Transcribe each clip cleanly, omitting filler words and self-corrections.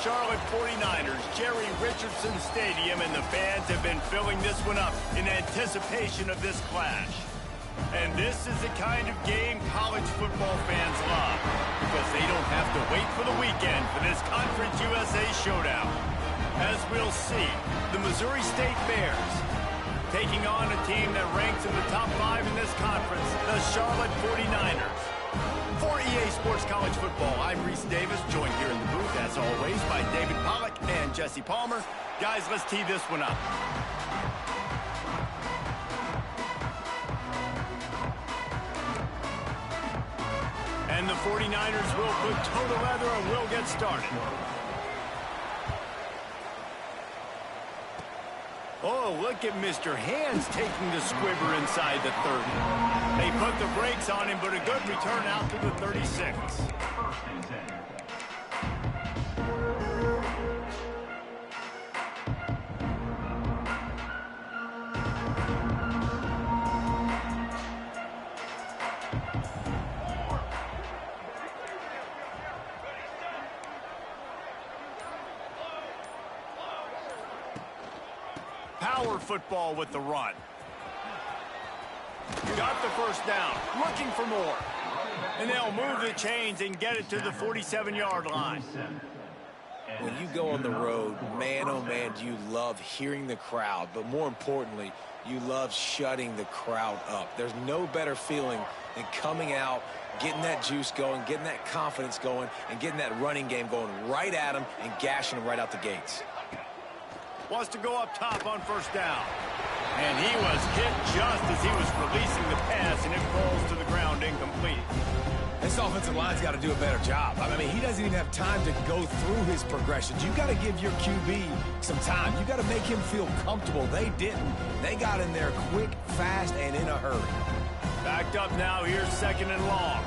Charlotte 49ers, Jerry Richardson Stadium, and the fans have been filling this one up in anticipation of this clash. And this is the kind of game college football fans love, because they don't have to wait for the weekend for this Conference USA showdown. As we'll see, the Missouri State Bears taking on a team that ranks in the top 5 in this conference, the Charlotte 49ers. For EA Sports College Football, I'm Reese Davis, joined here in the booth, as always, by David Pollack and Jesse Palmer. Guys, let's tee this one up. And the 49ers will put toe to leather and will get started. Oh, look at Mr. Hands taking the squibber inside the 30. They put the brakes on him, but a good return out to the 36. Power football with the run. Got the first down, looking for more. And they'll move the chains and get it to the 47-yard line. When you go on the road, man, oh man, do you love hearing the crowd. But more importantly, you love shutting the crowd up. There's no better feeling than coming out, getting that juice going, getting that confidence going, and getting that running game going right at them and gashing them right out the gates. Wants to go up top on first down. And he was hit just as he was releasing the pass, and it falls to the ground incomplete. This offensive line's got to do a better job. I mean, he doesn't even have time to go through his progressions. You got to give your QB some time. You got to make him feel comfortable. They didn't. They got in there quick, fast, and in a hurry. Backed up now. Here's second and long.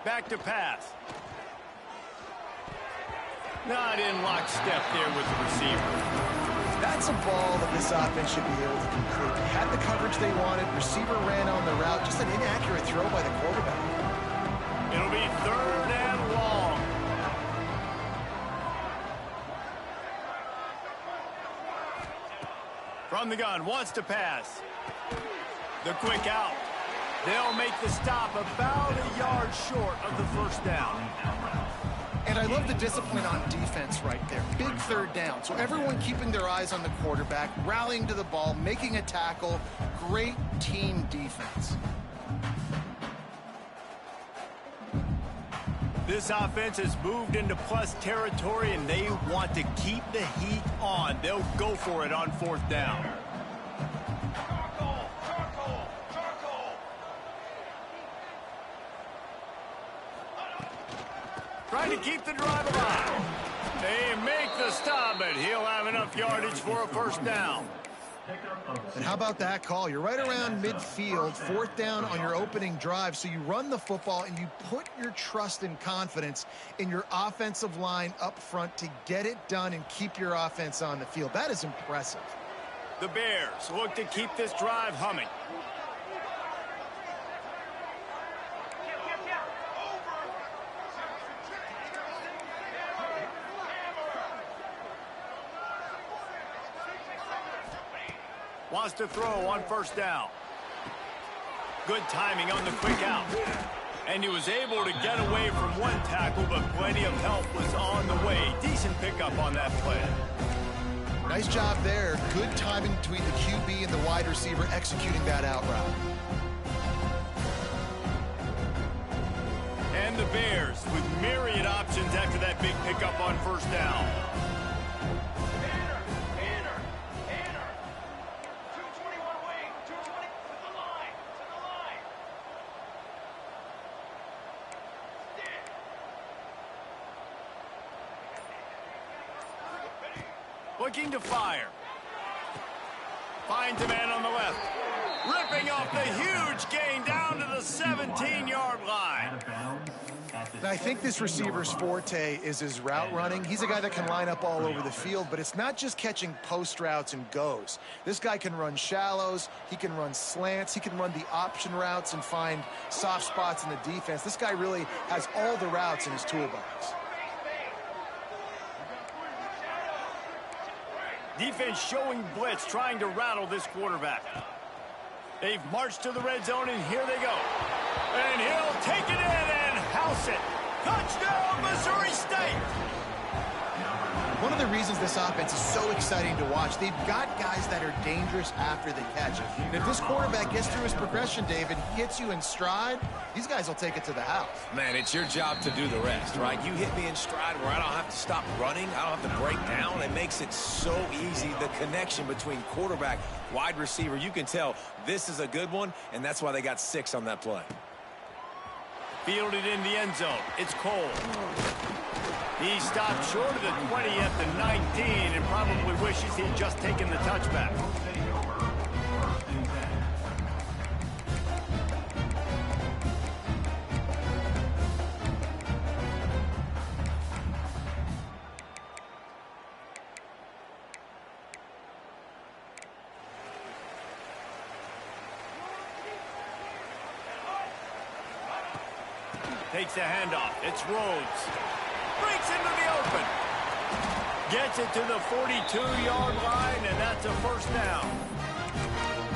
Back to pass. Not in lockstep there with the receiver. That's a ball that this offense should be able to complete. They had the coverage they wanted. Receiver ran on the route. Just an inaccurate throw by the quarterback. It'll be third and long. From the gun, wants to pass. The quick out. They'll make the stop about a yard short of the first down. And I love the discipline on defense right there. Big third down. So everyone keeping their eyes on the quarterback, rallying to the ball, making a tackle. Great team defense. This offense has moved into plus territory, and they want to keep the heat on. They'll go for it on fourth down. Trying to keep the drive alive. They make the stop, but he'll have enough yardage for a first down. And how about that call? You're right around midfield, fourth down on your opening drive, so you run the football and you put your trust and confidence in your offensive line up front to get it done and keep your offense on the field. That is impressive. The Bears look to keep this drive humming. Wants to throw on first down. Good timing on the quick out. And he was able to get away from one tackle, but plenty of help was on the way. Decent pickup on that play. Nice job there. Good timing between the QB and the wide receiver executing that out route. And the Bears with myriad options after that big pickup on first down. Looking to fire. Finds a man on the left. Ripping off the huge gain down to the 17-yard line. Now, I think this receiver's forte is his route running. He's a guy that can line up all over the field, but it's not just catching post routes and goes. This guy can run shallows, he can run slants, he can run the option routes and find soft spots in the defense. This guy really has all the routes in his toolbox. Defense showing blitz, trying to rattle this quarterback. They've marched to the red zone, and here they go. And he'll take it in and house it. Touchdown, Missouri State! One of the reasons this offense is so exciting to watch, they've got guys that are dangerous after the catch. And if this quarterback gets through his progression, David, hits you in stride, these guys will take it to the house. Man, it's your job to do the rest, right? You hit me in stride where I don't have to stop running. I don't have to break down. It makes it so easy. The connection between quarterback, wide receiver, you can tell this is a good one, and that's why they got 6 on that play. Fielded in the end zone. It's Cole. He stopped short of the 20 at the 19 and probably wishes he'd just taken the touchback. Takes the handoff. It's Rhodes. Breaks into the open. Gets it to the 42-yard line, and that's a first down.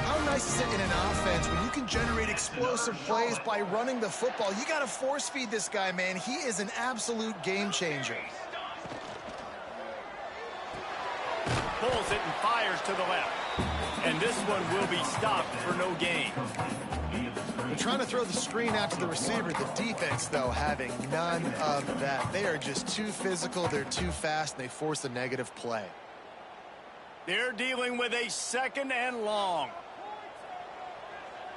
How nice is it in an offense when you can generate explosive plays by running the football? You got to force feed this guy, man. He is an absolute game changer. Pulls it and fires to the left. And this one will be stopped for no gain. They're trying to throw the screen out to the receiver. The defense, though, having none of that. They are just too physical. They're too fast, and they force a negative play. They're dealing with a 2nd and long.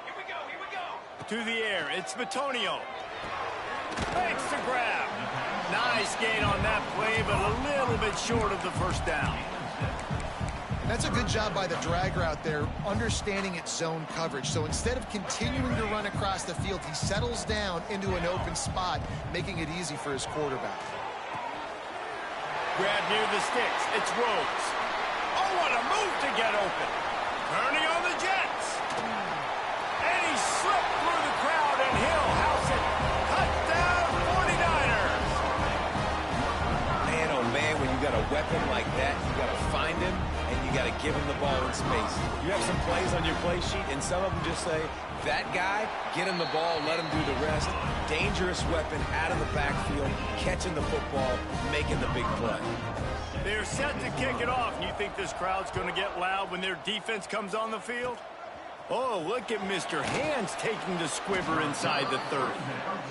Here we go. To the air. It's Bitonio. Makes the grab. Nice gain on that play, but a little bit short of the first down. That's a good job by the drag route there, understanding its zone coverage. So instead of continuing to run across the field, he settles down into an open spot, making it easy for his quarterback. Grab near the sticks. It's Rhodes. Oh, what a move to get open. Turning on the Jets. And he slipped through the crowd, and he'll house it. Touchdown, 49ers. Man, oh man, when you got a weapon like that, you got to find him. And you got to give him the ball in space. You have some plays on your play sheet, and some of them just say, that guy, get him the ball, let him do the rest. Dangerous weapon out of the backfield, catching the football, making the big play. They're set to kick it off. You think this crowd's going to get loud when their defense comes on the field? Oh, look at Mr. Hands taking the squibber inside the 30.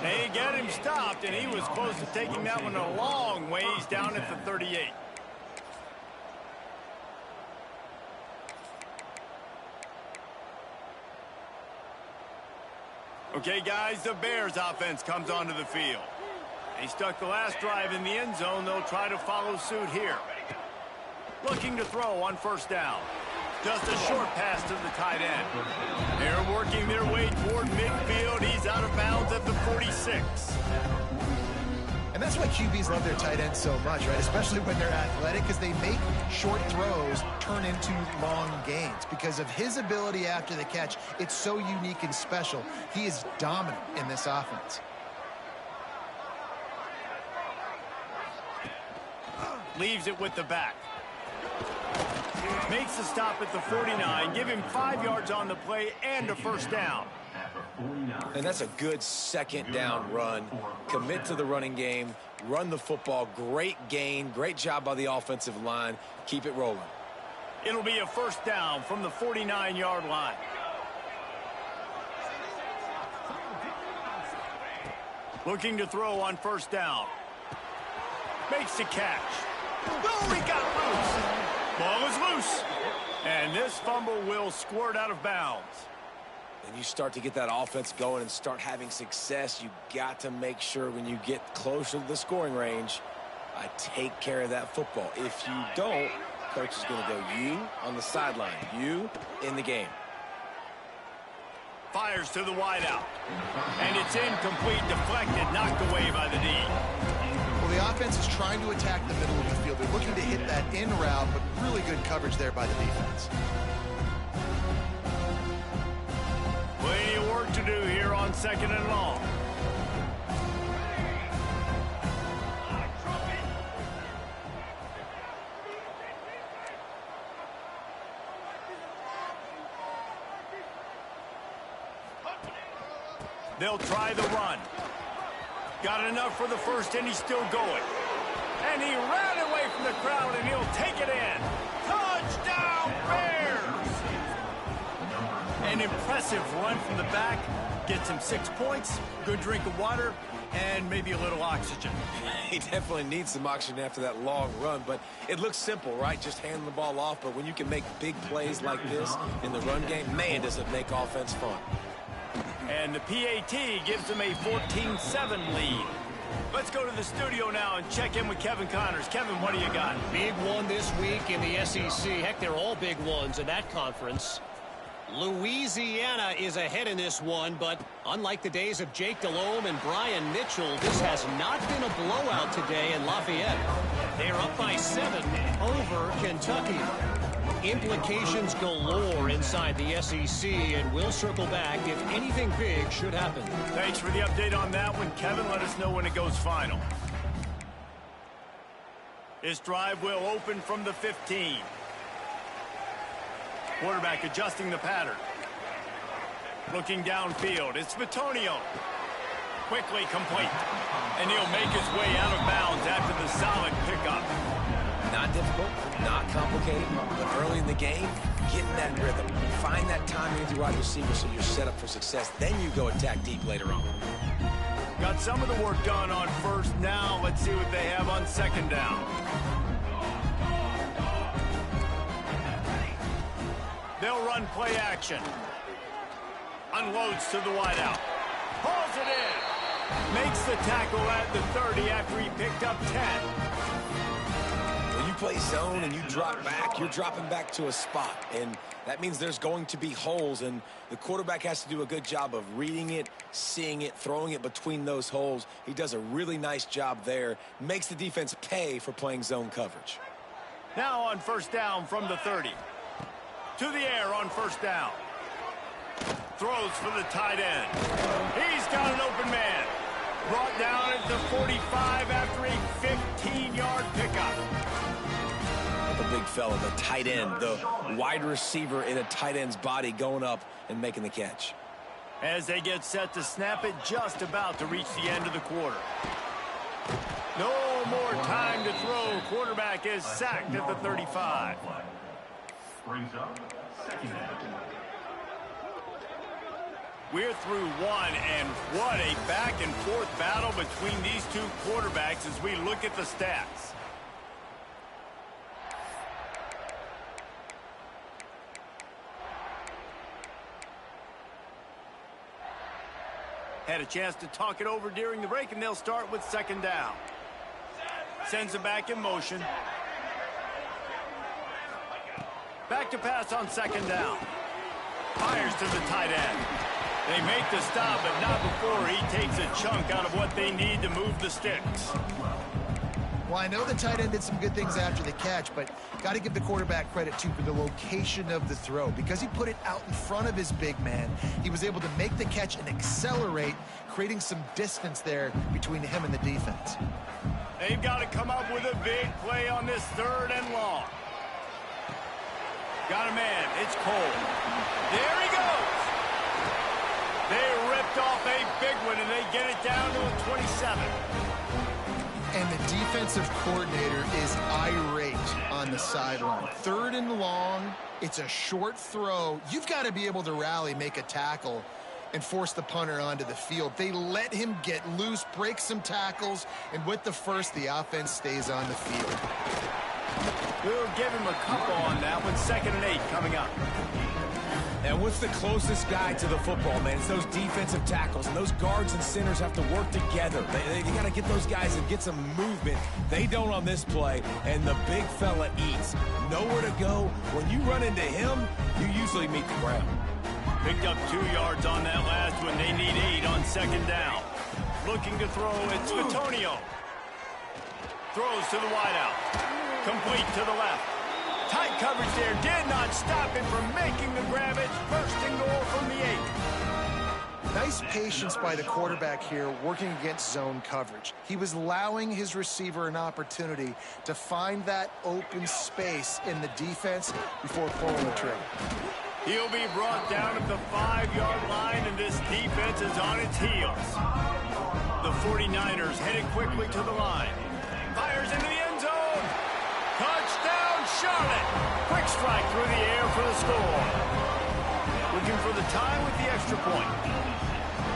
They get him stopped, and he was close to taking that one a long ways down at the 38. Okay, guys, the Bears offense comes onto the field. They stuck the last drive in the end zone. They'll try to follow suit here. Looking to throw on first down. Just a short pass to the tight end. They're working their way toward midfield. He's out of bounds at the 46. And that's why QBs love their tight ends so much, right? Especially when they're athletic, because they make short throws turn into long gains. Because of his ability after the catch, it's so unique and special. He is dominant in this offense. Leaves it with the back. Makes the stop at the 49. Give him 5 yards on the play and a first down. And that's a good 2nd down run. Commit to the running game, run the football. Great gain, great job by the offensive line. Keep it rolling. It'll be a first down from the 49-yard line. Looking to throw on first down. Makes the catch. Oh, he got loose. Ball is loose. And this fumble will squirt out of bounds. And you start to get that offense going and start having success, you got to make sure when you get closer to the scoring range, I take care of that football. If you don't, coach is going to go you on the sideline, you in the game. Fires to the wideout. And it's incomplete, deflected, knocked away by the D. Well, the offense is trying to attack the middle of the field. They're looking to hit that in route, but really good coverage there by the defense. Plenty of work to do here on 2nd and long. They'll try the run. Got enough for the first, and he's still going. And he ran away from the crowd, and he'll take it in. Touchdown, Bears! An impressive run from the back. Gets him 6 points, good drink of water, and maybe a little oxygen. He definitely needs some oxygen after that long run, but it looks simple, right? Just handing the ball off, but when you can make big plays like this in the run game, man, does it make offense fun. And the PAT gives them a 14-7 lead. Let's go to the studio now and check in with Kevin Connors. Kevin, what do you got? Big one this week in the SEC. Heck, they're all big ones in that conference. Louisiana is ahead in this one, but unlike the days of Jake Delhomme and Brian Mitchell, this has not been a blowout today in Lafayette. They're up by 7 over Kentucky. Implications galore inside the SEC, and we'll circle back if anything big should happen. Thanks for the update on that one, Kevin. Let us know when it goes final. This drive will open from the 15. Quarterback adjusting the pattern. Looking downfield. It's Bitonio. Quickly complete. And he'll make his way out of bounds after the solid pickup. Not difficult, not complicated, but early in the game, getting that rhythm. Find that timing with your wide receiver so you're set up for success. Then you go attack deep later on. Got some of the work done on first. Now let's see what they have on 2nd down. They'll run play action. Unloads to the wideout. Pulls it in. Makes the tackle at the 30 after he picked up 10. When you play zone and you drop back, you're dropping back to a spot. And that means there's going to be holes, and the quarterback has to do a good job of reading it, seeing it, throwing it between those holes. He does a really nice job there. Makes the defense pay for playing zone coverage. Now on 1st down from the 30. To the air on 1st down. Throws for the tight end. He's got an open man. Brought down at the 45 after a 15-yard pickup. The big fella, the tight end, the wide receiver in a tight end's body going up and making the catch. As they get set to snap it, just about to reach the end of the quarter. No more time to throw. Quarterback is sacked at the 35. Brings up 2nd down. We're through one, and what a back-and-forth battle between these two quarterbacks as we look at the stats. Had a chance to talk it over during the break, and they'll start with 2nd down. Sends it back in motion. Back to pass on 2nd down. Fires to the tight end. They make the stop, but not before he takes a chunk out of what they need to move the sticks. Well, I know the tight end did some good things after the catch, but got to give the quarterback credit, too, for the location of the throw. Because he put it out in front of his big man, he was able to make the catch and accelerate, creating some distance there between him and the defense. They've got to come up with a big play on this 3rd and long. Got a man. It's Cole. There he goes. They ripped off a big one, and they get it down to a 27. And the defensive coordinator is irate on the sideline. 3rd and long. It's a short throw. You've got to be able to rally, make a tackle, and force the punter onto the field. They let him get loose, break some tackles, and with the first, the offense stays on the field. We'll give him a couple on that one. 2nd and 8 coming up. And what's the closest guy to the football, man? It's those defensive tackles, and those guards and centers have to work together. They got to get those guys and get some movement. They don't on this play, and the big fella eats. Nowhere to go. When you run into him, you usually meet the ground. Picked up 2 yards on that last one. They need 8 on second down. Looking to throw, it's Antonio. Throws to the wideout. Complete to the left. Tight coverage there. Did not stop him from making the grab. It's first and goal from the 8. Nice patience by the quarterback here working against zone coverage. He was allowing his receiver an opportunity to find that open space in the defense before pulling the trigger. He'll be brought down at the 5-yard line, and this defense is on its heels. The 49ers headed quickly to the line. Fires into the end zone. Touchdown, Charlotte. Quick strike through the air for the score. Looking for the tie with the extra point.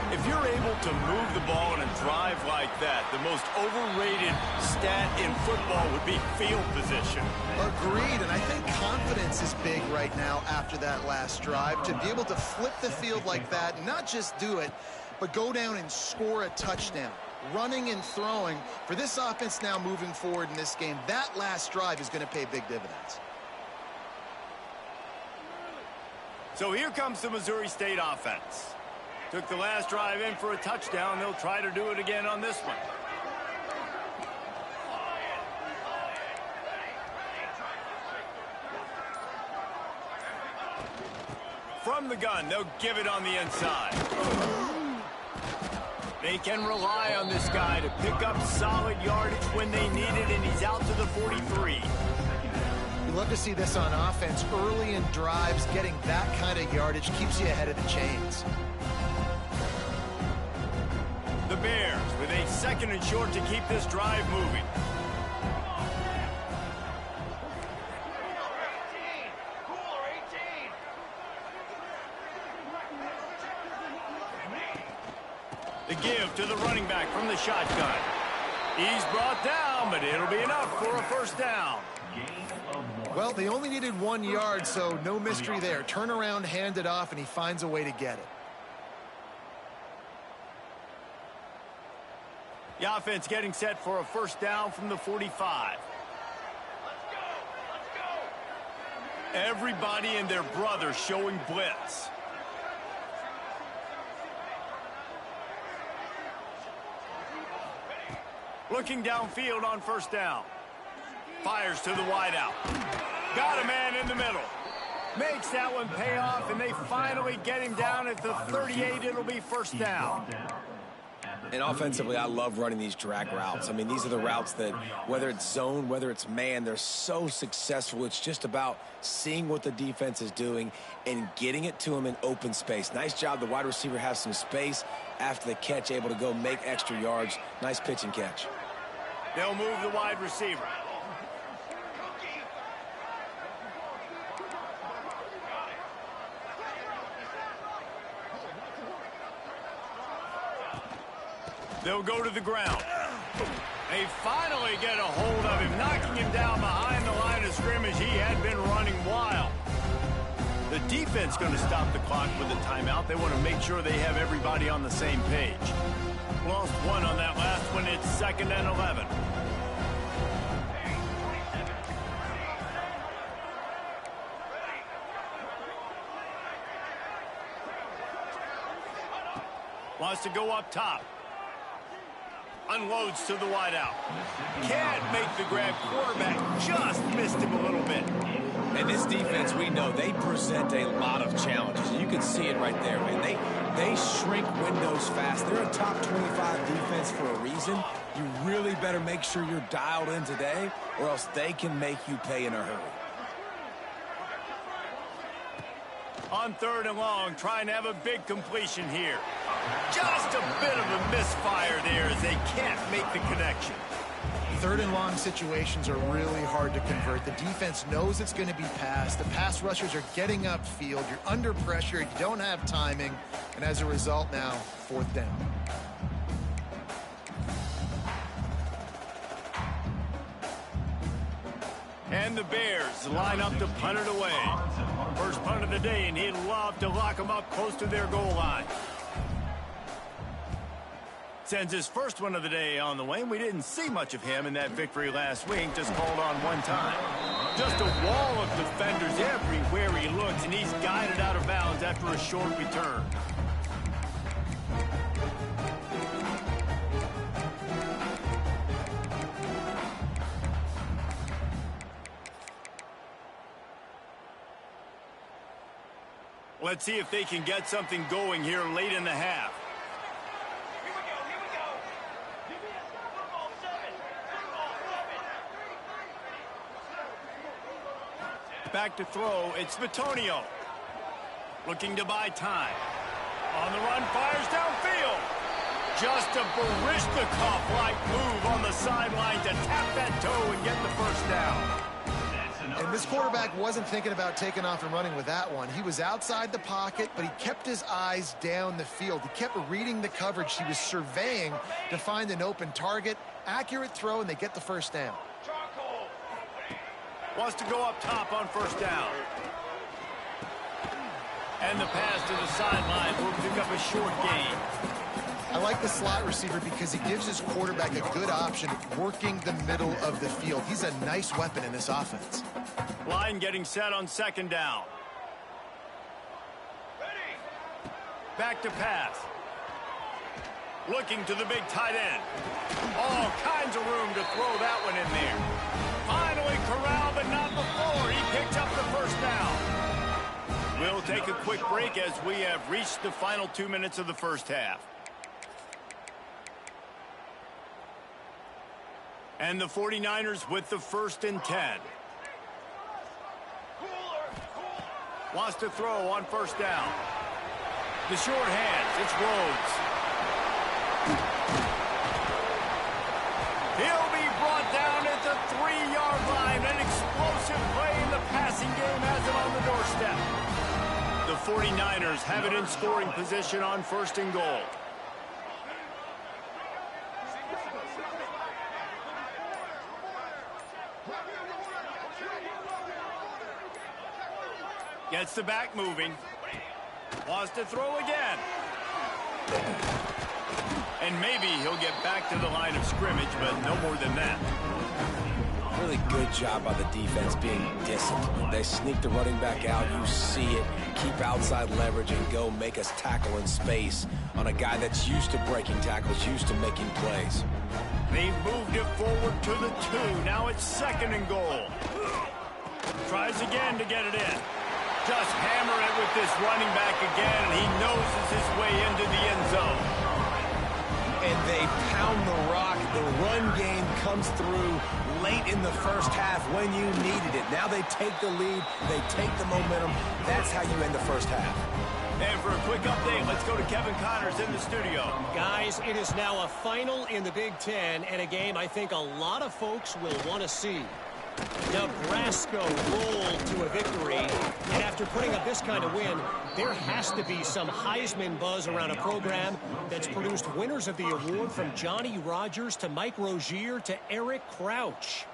If you're able to move the ball in a drive like that, the most overrated stat in football would be field position. Agreed, and I think confidence is big right now after that last drive. To be able to flip the field like that, and not just do it, but go down and score a touchdown. Running and throwing, for this offense now moving forward in this game, that last drive is going to pay big dividends. So here comes the Missouri State offense. Took the last drive in for a touchdown. They'll try to do it again on this one. From the gun, they'll give it on the inside. They can rely on this guy to pick up solid yardage when they need it, and he's out to the 43. You love to see this on offense. Early in drives, getting that kind of yardage keeps you ahead of the chains. The Bears with a 2nd and short to keep this drive moving. The give to the running back from the shotgun. He's brought down, but it'll be enough for a first down. Well, they only needed 1 yard, so no mystery there. Turn around, hand it off, and he finds a way to get it. The offense getting set for a first down from the 45. Everybody and their brother showing blitz. Looking downfield on first down. Fires to the wideout. Got a man in the middle. Makes that one pay off, and they finally get him down at the 38. It'll be first down. And offensively, I love running these drag routes. I mean, these are the routes that, whether it's zone, whether it's man, they're so successful. It's just about seeing what the defense is doing and getting it to them in open space. Nice job. The wide receiver has some space after the catch, able to go make extra yards. Nice pitch and catch. They'll move the wide receiver. They'll go to the ground. They finally get a hold of him, knocking him down behind the line of scrimmage. He had been running wild. The defense going to stop the clock with a timeout. They want to make sure they have everybody on the same page. Lost 1 on that last one. It's 2nd and 11. Wants to go up top. Unloads to the wideout. Can't make the grab. Quarterback just missed him a little bit. And this defense, we know, they present a lot of challenges. You can see it right there, man. They shrink windows fast. They're a top 25 defense for a reason. You really better make sure you're dialed in today, or else they can make you pay in a hurry. On 3rd and long, trying to have a big completion here. Just a bit of a misfire there as they can't make the connection. 3rd and long situations are really hard to convert. The defense knows it's going to be passed. The pass rushers are getting upfield. You're under pressure. You don't have timing. And as a result now, 4th down. And the Bears line up to punt it away. First punt of the day, and he'd love to lock them up close to their goal line. Sends his first one of the day on the way. We didn't see much of him in that victory last week. Just called on one time. Just a wall of defenders everywhere he looks, and he's guided out of bounds after a short return. Let's see if they can get something going here late in the half. Back to throw, it's Vitonio. Looking to buy time. On the run, fires downfield. Just a Barishnikov-like move on the sideline to tap that toe and get the first down. And this quarterback wasn't thinking about taking off and running with that one. He was outside the pocket, but he kept his eyes down the field. He kept reading the coverage. He was surveying to find an open target. Accurate throw, and they get the first down. Wants to go up top on first down. And the pass to the sideline will pick up a short gain. I like the slot receiver because he gives his quarterback a good option working the middle of the field. He's a nice weapon in this offense. Line getting set on second down. Back to pass. Looking to the big tight end. All kinds of room to throw that one in there. Finally corralled, but not before. He picked up the first down. We'll take a quick break as we have reached the final 2 minutes of the first half. And the 49ers with the 1st and 10. Wants to throw on first down. The short hands, it's Rhodes. He'll be brought down at the 3-yard line. An explosive play in the passing game has him on the doorstep. The 49ers have it in scoring position on 1st and goal. Gets the back moving. Wants to throw again. And maybe he'll get back to the line of scrimmage, but no more than that. Really good job by the defense being disciplined. They sneak the running back out. You see it. Keep outside leverage and go make us tackle in space on a guy that's used to breaking tackles, used to making plays. They've moved it forward to the 2. Now it's 2nd and goal. Tries again to get it in. Just hammer it with this running back again, and he noses his way into the end zone. And they pound the rock. The run game comes through late in the first half when you needed it. Now they take the lead. They take the momentum. That's how you end the first half. And for a quick update, let's go to Kevin Connors in the studio. Guys, it is now a final in the Big Ten, and a game I think a lot of folks will want to see. Nebraska rolled to a victory, and after putting up this kind of win, there has to be some Heisman buzz around a program that's produced winners of the award from Johnny Rodgers to Mike Rozier to Eric Crouch.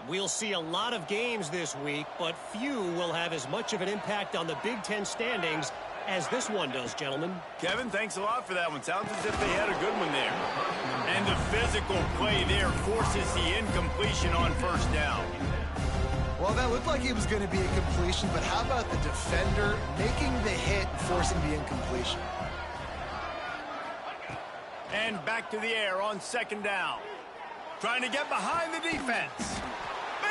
We'll see a lot of games this week, but few will have as much of an impact on the Big Ten standings as this one does, gentlemen. Kevin, thanks a lot for that one. Sounds as if they had a good one there. And the physical play there forces the incompletion on first down. Well, that looked like it was going to be a completion, but how about the defender making the hit and forcing the incompletion? And back to the air on 2nd down. Trying to get behind the defense.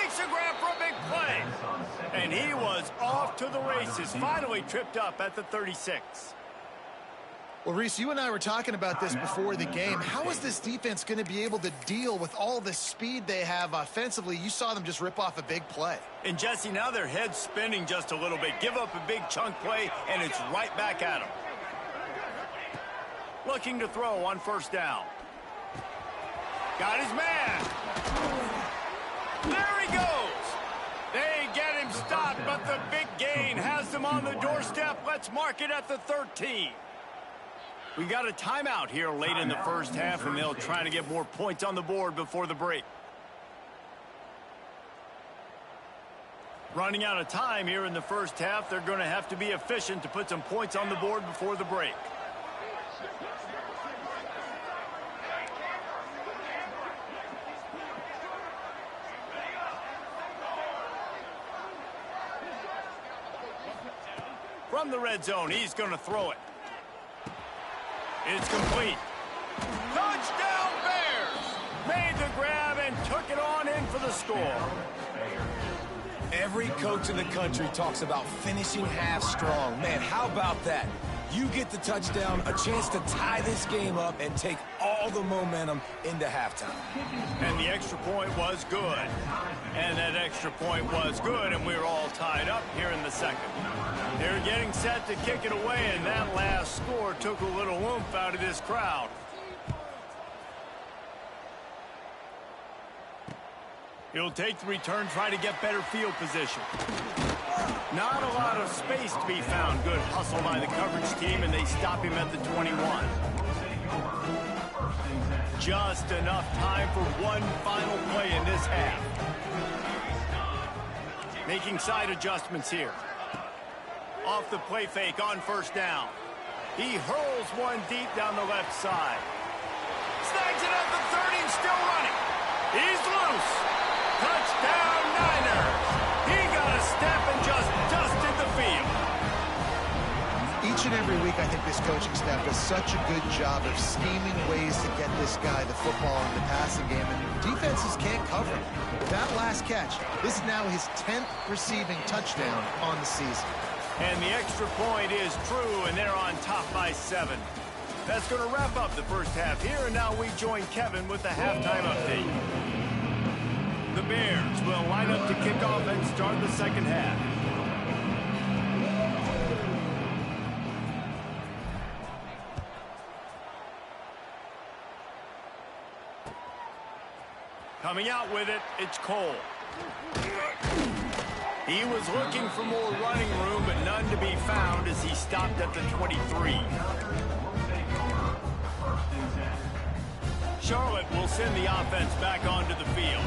Makes a grab for a big play. And he was off to the races. Finally tripped up at the 36. Well, Reese, you and I were talking about this before the game. How is this defense going to be able to deal with all the speed they have offensively? You saw them just rip off a big play. And, Jesse, now their head's spinning just a little bit. Give up a big chunk play, and it's right back at them. Looking to throw on first down. Got his man. There he goes. They get him stopped, but the big gain has them on the doorstep. Let's mark it at the 13. We got a timeout here late in the first half, and they'll try to get more points on the board before the break. Running out of time here in the first half, they're going to have to be efficient to put some points on the board before the break. from the red zone. He's going to throw it. It's complete. Touchdown Bears! Made the grab and took it on in for the score. Every coach in the country talks about finishing half strong. Man, how about that? You get the touchdown, a chance to tie this game up and take all the momentum into halftime. And the extra point was good. And that extra point was good, and we're all tied up here in the second. They're getting set to kick it away, and that last score took a little oomph out of this crowd. He'll take the return, try to get better field position. Not a lot of space to be found. Good hustle by the coverage team, and they stop him at the 21. Just enough time for one final play in this half. Making side adjustments here. Off the play fake on first down. He hurls one deep down the left side. Snags it at the 30 and still running. He's loose. Touchdown Niners. He got a step and just dusted the field. Each and every week, I think this coaching staff does such a good job of scheming ways to get this guy the football in the passing game, and defenses can't cover him. That last catch, this is now his 10th receiving touchdown on the season. And the extra point is true, and they're on top by 7. That's going to wrap up the first half here, and now we join Kevin with the halftime update. The Bears will line up to kick off and start the second half. Coming out with it, it's Cole. He was looking for more running room, but none to be found as he stopped at the 23. Charlotte will send the offense back onto the field.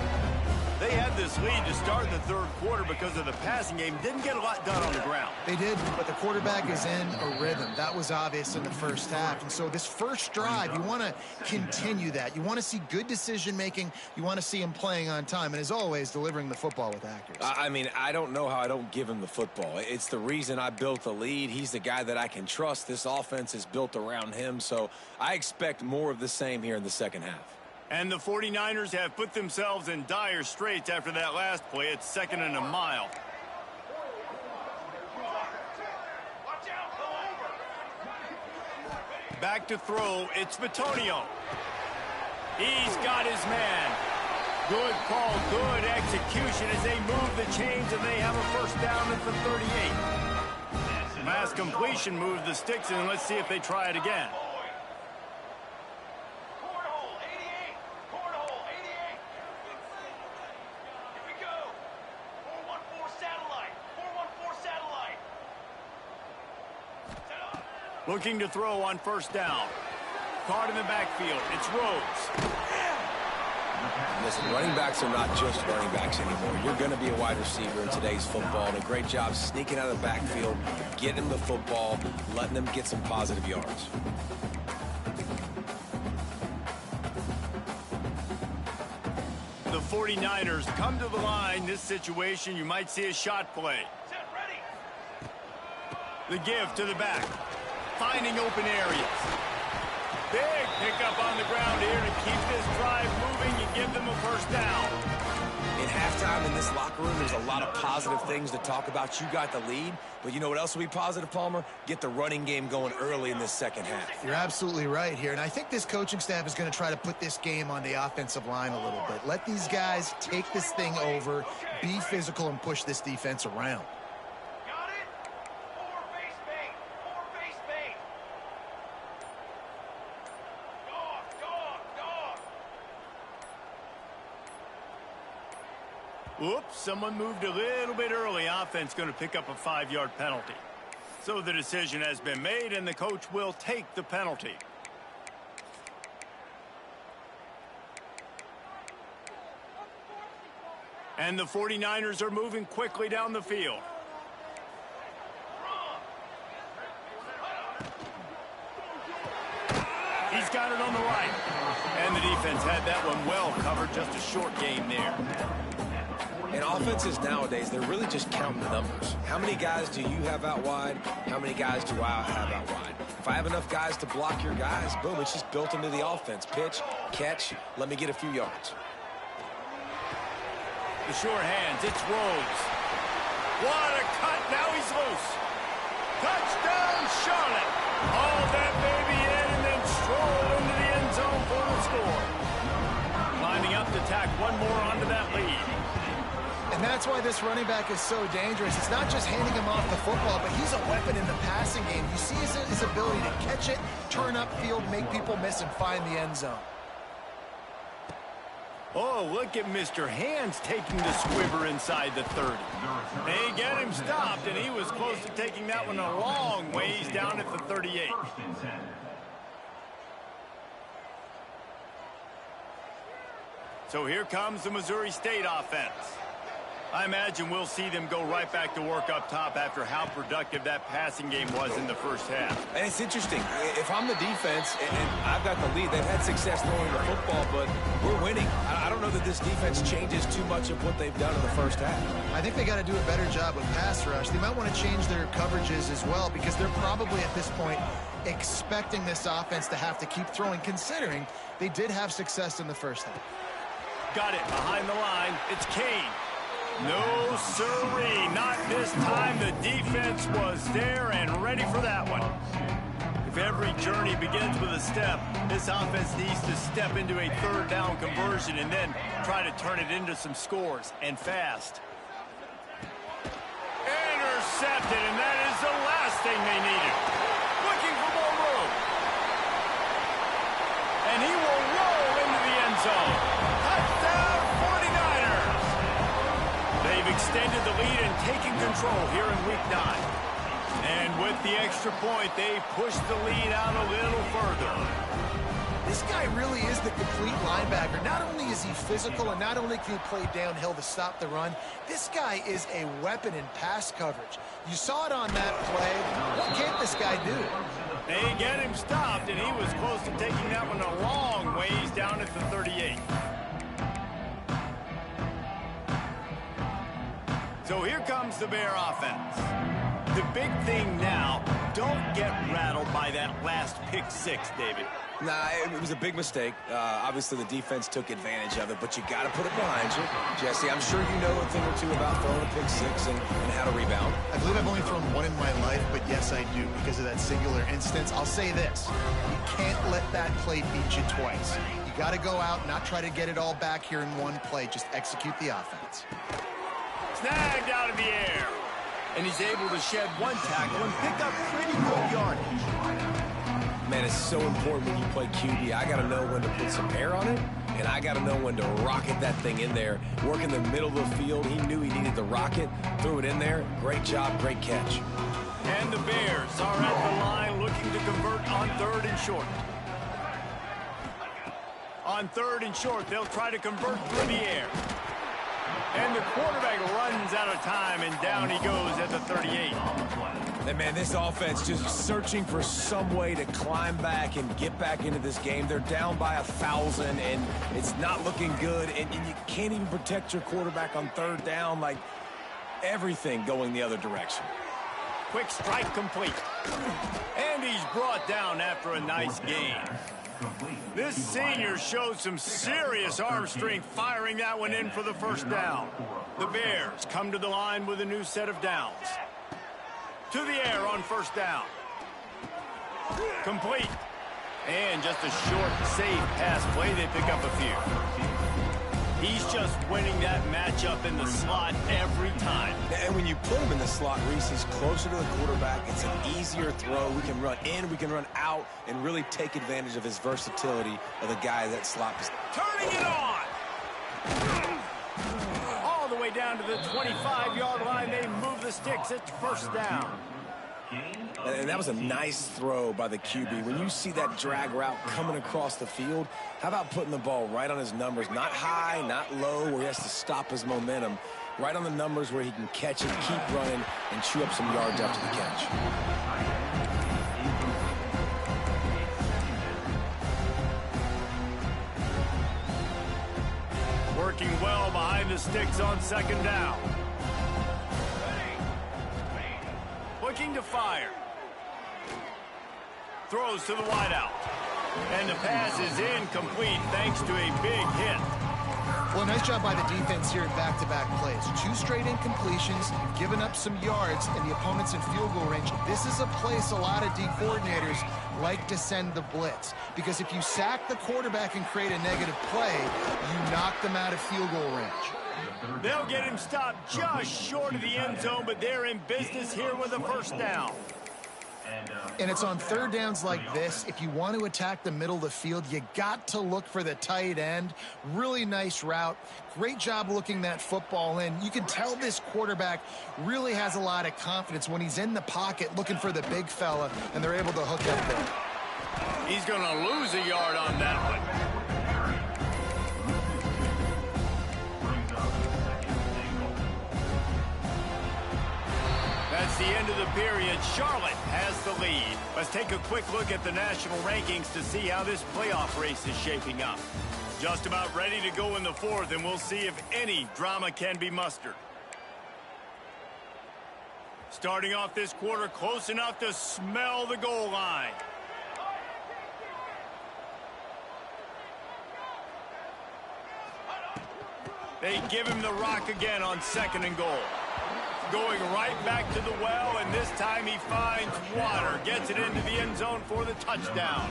They had this lead to start the third quarter because of the passing game. Didn't get a lot done on the ground. They did, but the quarterback is in a rhythm. That was obvious in the first half. And so this first drive, you want to continue that. You want to see good decision-making. You want to see him playing on time. And as always, delivering the football with accuracy. I mean, I don't know how I don't give him the football. It's the reason I built the lead. He's the guy that I can trust. This offense is built around him. So I expect more of the same here in the second half. And the 49ers have put themselves in dire straits after that last play. It's 2nd and a mile. Back to throw. It's Bitonio. He's got his man. Good call, good execution as they move the chains, and they have a first down at the 38. Last completion moved the sticks, and let's see if they try it again. Looking to throw on first down. Caught in the backfield. It's Rhodes. Listen, running backs are not just running backs anymore. You're going to be a wide receiver in today's football. And a great job sneaking out of the backfield, getting the football, letting them get some positive yards. The 49ers come to the line. This situation, you might see a shot play. The give to the back. Finding open areas. Big pickup on the ground here to keep this drive moving and give them a first down. In halftime in this locker room, there's a lot of positive things to talk about. You got the lead, but you know what else will be positive, Palmer? Get the running game going early in this second half. You're absolutely right here, and I think this coaching staff is going to try to put this game on the offensive line a little bit. Let these guys take this thing over, be physical, and push this defense around. Oops, someone moved a little bit early. Offense going to pick up a 5-yard penalty. So the decision has been made, and the coach will take the penalty. And the 49ers are moving quickly down the field. He's got it on the right. And the defense had that one well covered. Just a short game there. And offenses nowadays, they're really just counting the numbers. How many guys do you have out wide? How many guys do I have out wide? If I have enough guys to block your guys, boom, it's just built into the offense. Pitch, catch, let me get a few yards. The sure hands, it's Rhodes. What a cut, now he's loose. Touchdown, Charlotte. Haul that baby in and then stroll into the end zone for the score. Lining up to tack one more onto that lead. And that's why this running back is so dangerous. It's not just handing him off the football, but he's a weapon in the passing game. You see his ability to catch it, turn upfield, make people miss, and find the end zone. Oh, look at Mr. Hands taking the squibber inside the 30. They get him stopped, and he was close to taking that one a long ways down at the 38. So here comes the Missouri State offense. I imagine we'll see them go right back to work up top after how productive that passing game was in the first half. And it's interesting. If I'm the defense and I've got the lead, they've had success throwing the football, but we're winning. I don't know that this defense changes too much of what they've done in the first half. I think they got to do a better job with pass rush. They might want to change their coverages as well because they're probably at this point expecting this offense to have to keep throwing, considering they did have success in the first half. Got it behind the line. It's Kane. No, sirree, not this time. The defense was there and ready for that one. If every journey begins with a step, this offense needs to step into a third down conversion and then try to turn it into some scores, and fast. Intercepted, and that is the last thing they needed. Looking for more room. And he will roll into the end zone. Touchdown, 49ers. They've extended the lead and taken control here in Week 9. And with the extra point, they push the lead out a little further. This guy really is the complete linebacker. Not only is he physical and not only can he play downhill to stop the run, this guy is a weapon in pass coverage. You saw it on that play. What can't this guy do? They get him stopped, and he was close to taking that one a long ways down at the 38. So here comes the Bear offense. The big thing now, don't get rattled by that last pick six, David. Nah, it was a big mistake. Obviously, the defense took advantage of it, but you got to put it behind you. Jesse, I'm sure you know a thing or two about throwing a pick six and how to rebound. I believe I've only thrown one in my life, but yes, I do because of that singular instance. I'll say this. You can't let that play beat you twice. You got to go out, not try to get it all back here in one play. Just execute the offense. Snagged out of the air. And he's able to shed one tackle and pick up pretty good yardage. Man, it's so important when you play QB. I got to know when to put some air on it, and I got to know when to rocket that thing in there. Work in the middle of the field. He knew he needed the rocket. Threw it in there. Great job, great catch. And the Bears are at the line looking to convert on 3rd and short. On 3rd and short, they'll try to convert through the air. And the quarterback runs out of time, and down he goes at the 38. And man, this offense just searching for some way to climb back and get back into this game. They're down by 1,000, and it's not looking good. And you can't even protect your quarterback on 3rd down. Like, everything going the other direction. Quick strike complete. And he's brought down after a nice gain. This senior showed some serious arm strength firing that one in for the first down. The Bears come to the line with a new set of downs. To the air on 1st down. Complete. And just a short, safe pass play. They pick up a few. He's just winning that matchup in the slot every time. And when you put him in the slot, Reese, he's closer to the quarterback. It's an easier throw. We can run in, we can run out, and really take advantage of his versatility of the guy that slot. Turning it on! All the way down to the 25-yard line. They move the sticks at 1st down. And that was a nice throw by the QB. When you see that drag route coming across the field, how about putting the ball right on his numbers? Not high, not low, where he has to stop his momentum. Right on the numbers where he can catch it, keep running, and chew up some yards after the catch. Working well behind the sticks on second down. Looking to fire. Throws to the wideout. And the pass is incomplete thanks to a big hit. Well, nice job by the defense here in back-to-back plays. 2 straight incompletions, you've given up some yards, and the opponent's in field goal range. This is a place a lot of D coordinators like to send the blitz, because if you sack the quarterback and create a negative play, you knock them out of field goal range. They'll get him stopped just short of the end zone, but they're in business here with a first down. And it's on third downs like this. If you want to attack the middle of the field, you got to look for the tight end. Really nice route. Great job looking that football in. You can tell this quarterback really has a lot of confidence when he's in the pocket looking for the big fella, and they're able to hook up there. He's going to lose a yard on that one. That's the end of the period. Charlotte has the lead. Let's take a quick look at the national rankings to see how this playoff race is shaping up. Just about ready to go in the fourth, and we'll see if any drama can be mustered. Starting off this quarter close enough to smell the goal line. They give him the rock again on second and goal. Going right back to the well, and this time he finds water. Gets it into the end zone for the touchdown.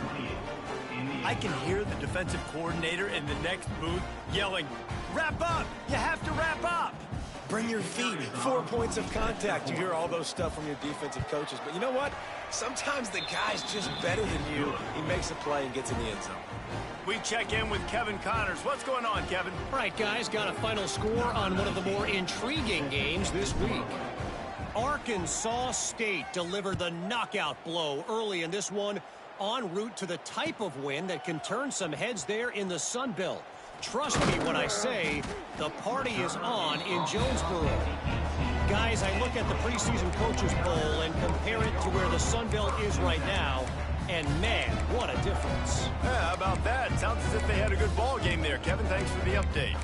I can hear the defensive coordinator in the next booth yelling, "Wrap up! You have to wrap up!" Bring your feet. 4 points of contact. You hear all those stuff from your defensive coaches. But you know what? Sometimes the guy's just better than you. He makes a play and gets in the end zone. We check in with Kevin Connors. What's going on, Kevin? All right, guys, got a final score on one of the more intriguing games this week. Arkansas State delivered the knockout blow early in this one, en route to the type of win that can turn some heads there in the Sun Belt. Trust me when I say the party is on in Jonesboro. Guys, I look at the preseason coaches poll and compare it to where the Sun Belt is right now, and man, what a difference. Yeah, how about that? Sounds as if they had a good ball game there. Kevin, thanks for the update.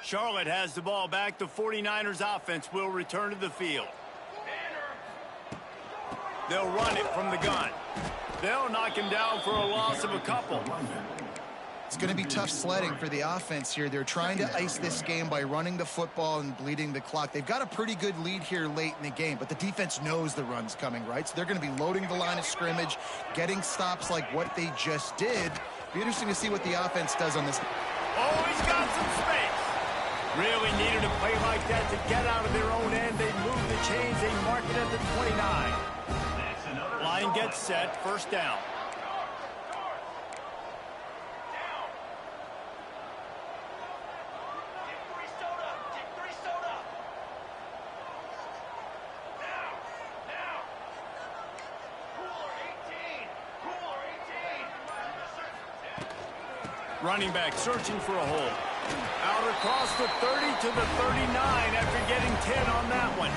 Charlotte has the ball back. The 49ers offense will return to the field. They'll run it from the gun. They'll knock him down for a loss of a couple. It's going to be tough sledding for the offense here. They're trying to ice this game by running the football and bleeding the clock. They've got a pretty good lead here late in the game, but the defense knows the run's coming, right? So they're going to be loading the line of scrimmage, getting stops like what they just did. Be interesting to see what the offense does on this. Oh, he's got some space. Really needed a play like that to get out of their own end. They move the chains. They mark it at the 29. Line gets set. First down. Running back searching for a hole. Out across the 30 to the 39 after getting 10 on that one.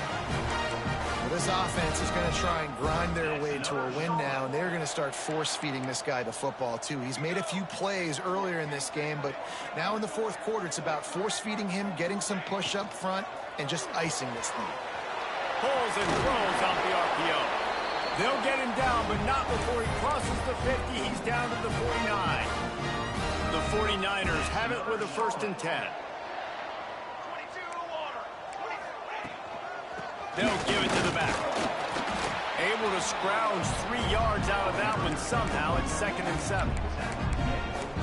Well, this offense is going to try and grind their way to a win now, and they're going to start force-feeding this guy the football, too. He's made a few plays earlier in this game, but now in the fourth quarter, it's about force-feeding him, getting some push up front, and just icing this thing. Pulls and throws off the RPO. They'll get him down, but not before he crosses the 50. He's down to the 49. The 49ers have it with a 1st and 10. They'll give it to the back. Able to scrounge 3 yards out of that one somehow. It's 2nd and 7.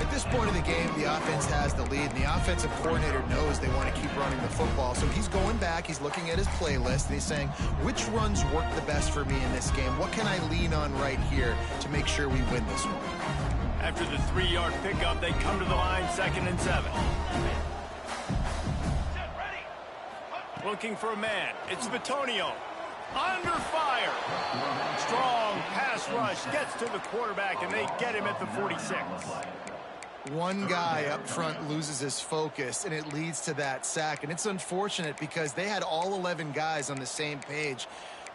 At this point of the game, the offense has the lead, and the offensive coordinator knows they want to keep running the football. So he's going back, he's looking at his playlist, and he's saying, which runs work the best for me in this game? What can I lean on right here to make sure we win this one? After the 3-yard pickup, they come to the line, 2nd and 7. Looking for a man. It's Bitonio. Under fire. Strong pass rush. Gets to the quarterback, and they get him at the 46. One guy up front loses his focus, and it leads to that sack. And it's unfortunate because they had all 11 guys on the same page.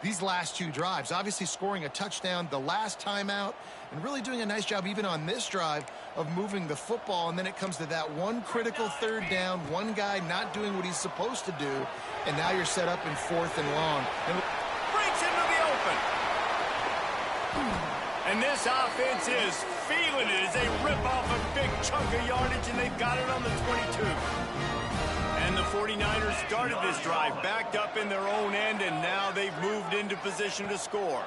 these last two drives. Obviously scoring a touchdown the last timeout and really doing a nice job even on this drive of moving the football. And then it comes to that one critical third down, one guy not doing what he's supposed to do, and now you're set up in 4th and long. And breaks into the open. And this offense is feeling it as they rip off a big chunk of yardage, and they've got it on the 22. And the 49ers started this drive backed up in their own end, and now they've moved into position to score.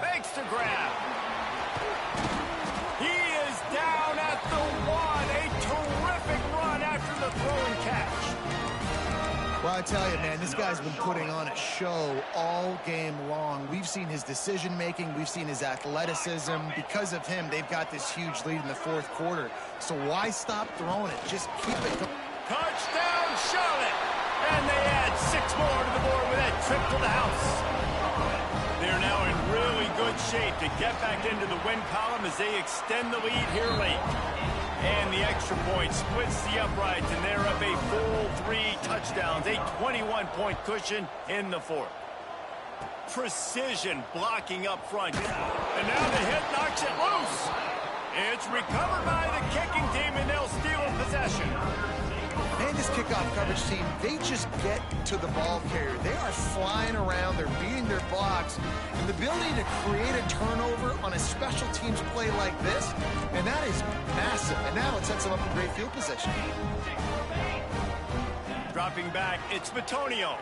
Makes the grab. He is down at the 1. A terrific run after the throw and catch. Well, I tell you, man, this guy's been putting on a show all game long. We've seen his decision-making. We've seen his athleticism. Because of him, they've got this huge lead in the 4th quarter. So why stop throwing it? Just keep it going. Touchdown, Charlotte! And they add 6 more to the board with that trip to the house. They're now in really good shape to get back into the win column as they extend the lead here late. And the extra point splits the uprights, and they're up a full 3 touchdowns, a 21-point cushion in the 4th. Precision blocking up front. And now the hit knocks it loose. It's recovered by the kicking team, and they'll steal possession. And this kickoff coverage team, they just get to the ball carrier. They are flying around. They're beating their blocks. And the ability to create a turnover on a special teams play like this, and that is massive. And now it sets them up in great field position. Dropping back, it's Batonio.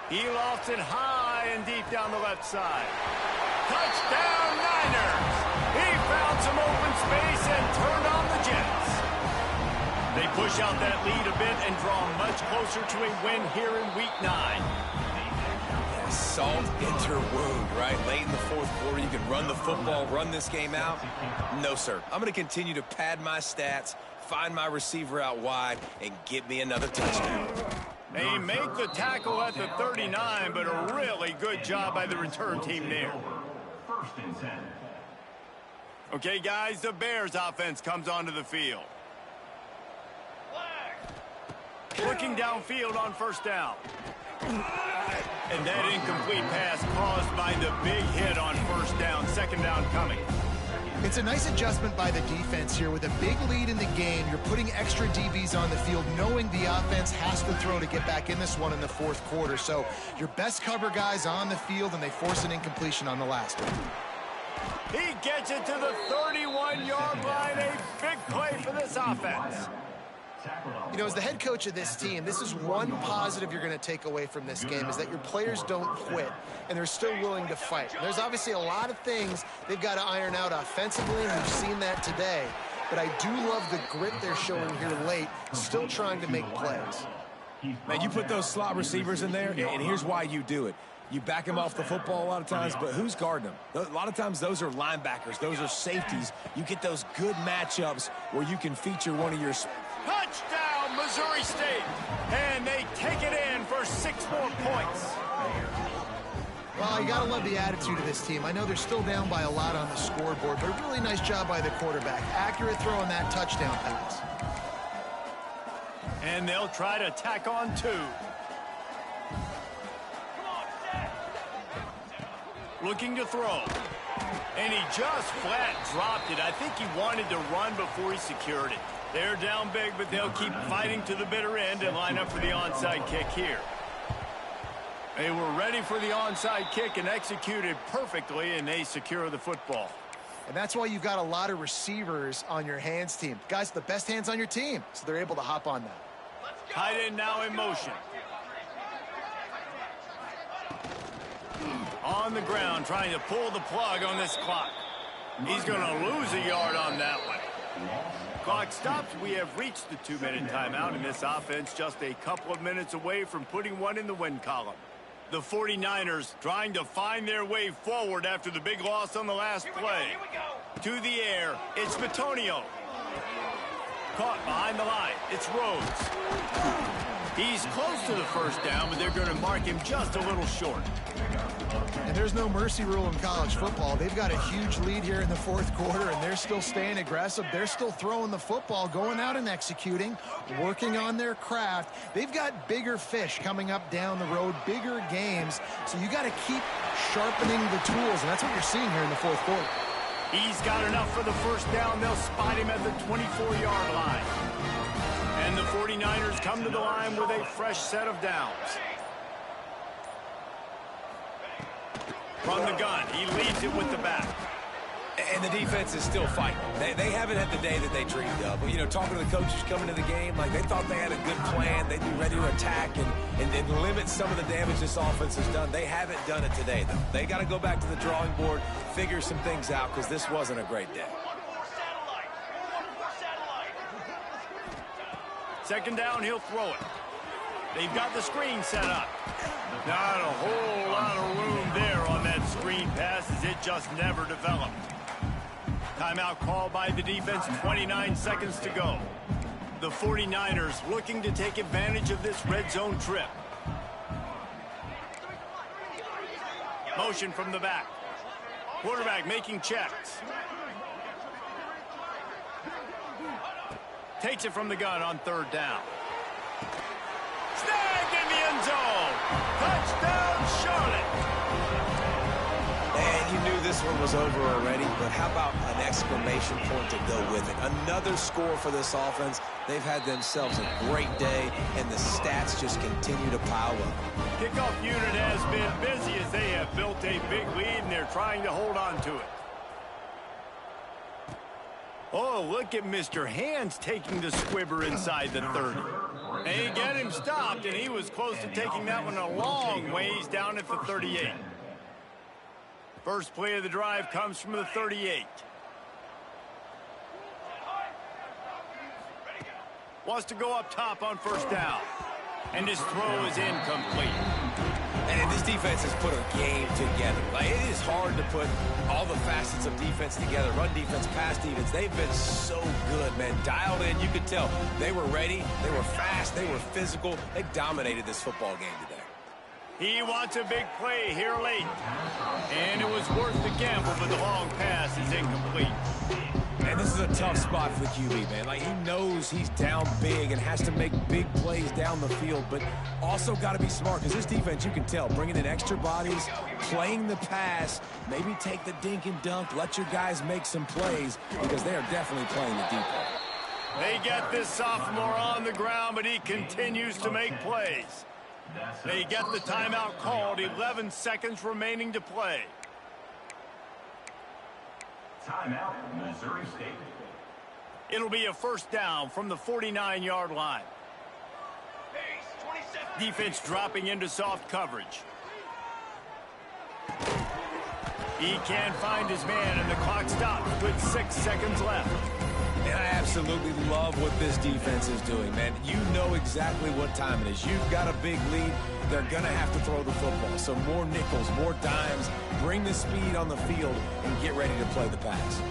He lofts it high and deep down the left side. Touchdown, Niners! He found some open space and turned on the Jets. They push out that lead a bit and draw much closer to a win here in Week 9. Yeah, salt into wound, right? Late in the 4th quarter, you can run the football, run this game out. No, sir. I'm going to continue to pad my stats, find my receiver out wide, and get me another touchdown. They make the tackle at the 39, but a really good job by the return team there. 1st and 10. Okay, guys, the Bears offense comes onto the field. Looking downfield on 1st down. And that incomplete pass caused by the big hit on 1st down. 2nd down coming. It's a nice adjustment by the defense here. With a big lead in the game, you're putting extra DBs on the field, knowing the offense has to throw to get back in this one in the 4th quarter. So your best cover guys on the field, and they force an incompletion on the last one. He gets it to the 31-yard line. A big play for this offense. You know, as the head coach of this team, this is one positive you're going to take away from this game, is that your players don't quit, and they're still willing to fight. And there's obviously a lot of things they've got to iron out offensively, and we've seen that today. But I do love the grit they're showing here late, still trying to make plays. Man, you put those slot receivers in there, and here's why you do it. You back them off the football a lot of times, but who's guarding them? A lot of times those are linebackers. Those are safeties. You get those good matchups where you can feature one of your... Touchdown, Missouri State. And they take it in for 6 more points. Well, you got to love the attitude of this team. I know they're still down by a lot on the scoreboard, but a really nice job by the quarterback. Accurate throw on that touchdown pass. And they'll try to tack on 2. Looking to throw. And he just flat dropped it. I think he wanted to run before he secured it. They're down big, but they'll keep fighting to the bitter end and line up for the onside kick here. They were ready for the onside kick and executed perfectly, and they secure the football. And that's why you've got a lot of receivers on your hands team. Guys, the best hands on your team, so they're able to hop on that. Tight end now in motion. On the ground, trying to pull the plug on this clock. He's going to lose a yard on that one. Clock stops. We have reached the 2-minute timeout, and this offense just a couple of minutes away from putting one in the win column. The 49ers trying to find their way forward after the big loss on the last play. To the air, it's Batonio. Caught behind the line, it's Rhodes. He's close to the first down, but they're going to mark him just a little short. And there's no mercy rule in college football. They've got a huge lead here in the fourth quarter, and they're still staying aggressive. They're still throwing the football, going out and executing, working on their craft. They've got bigger fish coming up down the road, bigger games. So you got to keep sharpening the tools, and that's what you're seeing here in the fourth quarter. He's got enough for the first down. They'll spot him at the 24-yard line. And the 49ers come to the line with a fresh set of downs. From the gun, he leads it with the back. And the defense is still fighting. They haven't had the day that they dreamed of. You know, talking to the coaches coming to the game, like they thought they had a good plan. They'd be ready to attack and limit some of the damage this offense has done. They haven't done it today, though. They got to go back to the drawing board, figure some things out, because this wasn't a great day. Second down, he'll throw it. They've got the screen set up. Not a whole lot of room there on that screen pass as it just never developed. Timeout called by the defense, 29 seconds to go. The 49ers looking to take advantage of this red zone trip. Motion from the back. Quarterback making checks. Takes it from the gun on third down. Snagged in the end zone. Touchdown, Charlotte. And you knew this one was over already, but how about an exclamation point to go with it? Another score for this offense. They've had themselves a great day, and the stats just continue to pile up. Kickoff unit has been busy as they have built a big lead, and they're trying to hold on to it. Oh, look at Mr. Hands taking the squibber inside the 30. They get him stopped, and he was close to taking that one a long ways down at the 38. First play of the drive comes from the 38. Wants to go up top on first down. And his throw is incomplete. And this defense has put a game together. Like, it is hard to put all the facets of defense together. Run defense, pass defense. They've been so good, man. Dialed in. You could tell they were ready. They were fast. They were physical. They dominated this football game today. He wants a big play here late. And it was worth the gamble, but the long pass is incomplete. And this is a tough spot for the QB, man. Like, he knows he's down big and has to make big plays down the field, but also got to be smart, because this defense, you can tell, bringing in extra bodies, playing the pass, maybe take the dink and dunk, let your guys make some plays, because they are definitely playing the deep ball. They get this sophomore on the ground, but he continues to make plays. They get the timeout called, 11 seconds remaining to play. Timeout, Missouri State. It'll be a first down from the 49-yard line. Defense dropping into soft coverage. He can't find his man, and the clock stops with 6 seconds left. And I absolutely love what this defense is doing, man. You know exactly what time it is. You've got a big lead. They're going to have to throw the football. So more nickels, more dimes, bring the speed on the field, and get ready to play the pass.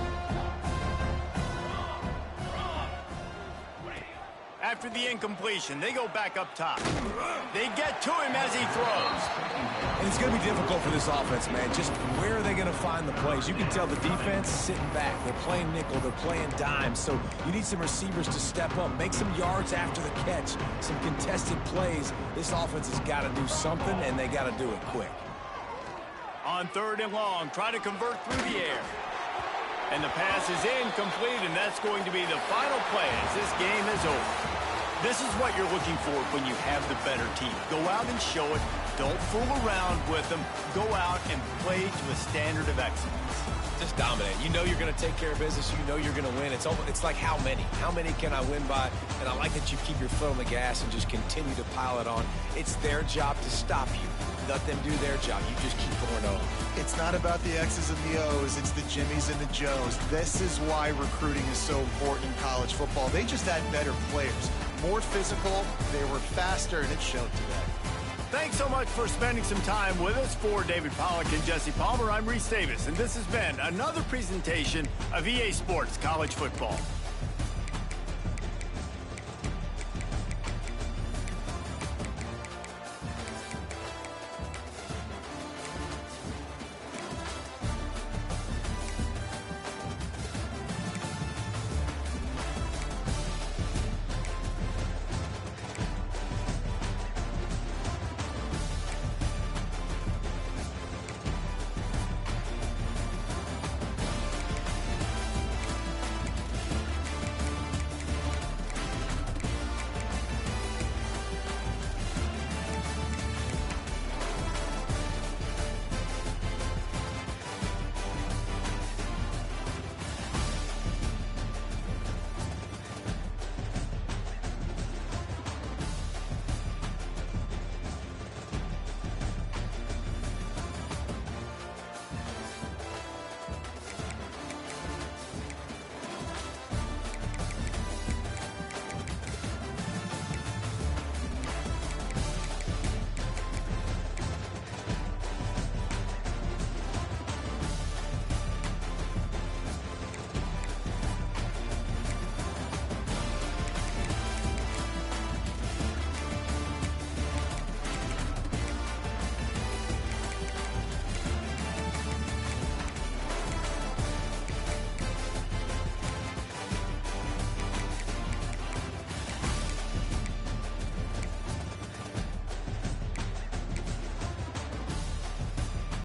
After the incompletion, they go back up top. They get to him as he throws. And it's going to be difficult for this offense, man. Just where are they going to find the plays? You can tell the defense sitting back. They're playing nickel. They're playing dime. So you need some receivers to step up, make some yards after the catch, some contested plays. This offense has got to do something, and they got to do it quick. On third and long, try to convert through the air. And the pass is incomplete, and that's going to be the final play as this game is over. This is what you're looking for when you have the better team. Go out and show it. Don't fool around with them. Go out and play to a standard of excellence. Just dominate. You know you're going to take care of business. You know you're going to win. It's like how many? How many can I win by? And I like that you keep your foot on the gas and just continue to pile it on. It's their job to stop you. Let them do their job. You just keep going on. It's not about the X's and the O's. It's the Jimmies and the Joes. This is why recruiting is so important in college football. They just had better players. More physical, they were faster, and it showed today. Thanks so much for spending some time with us. For David Pollack and Jesse Palmer, I'm Reese Davis, and this has been another presentation of EA Sports College Football.